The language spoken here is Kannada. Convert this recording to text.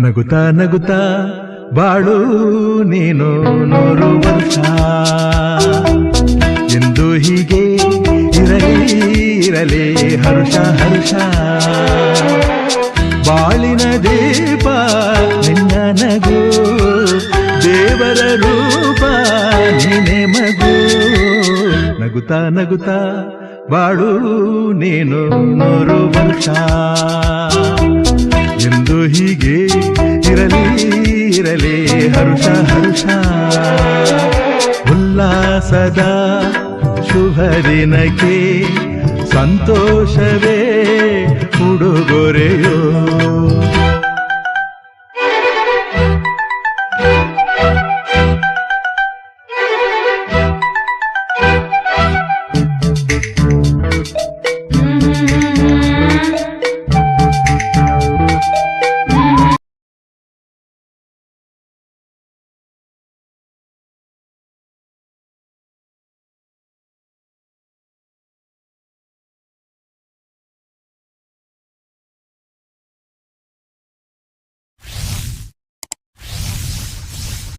ನಗುತ್ತಾ ನಗುತ್ತಾ ಬಾಳು ನೀನು 100 ವರ್ಷ ಎಂದು ಹೀಗೆ ಇರಲಿ ಹರುಷ ಹರುಷ ಬಾಳಿನ ದೀಪ ನಿನ್ನ ನಗು ದೇವರ ರೂಪ ನೀನೆ ಮಗು ನಗುತ್ತಾ ನಗುತ್ತಾ ಬಾಳು ನೀನು 100 ವರ್ಷ ಎಂದು ಹೀಗೆ ಇರಲಿ ಹರುಷ ಹರುಷ ಉಲ್ಲಾಸದ ಶುಭ ದಿನಕ್ಕೆ ಸಂತೋಷವೇ ಉಡುಗೊರೆಯೋ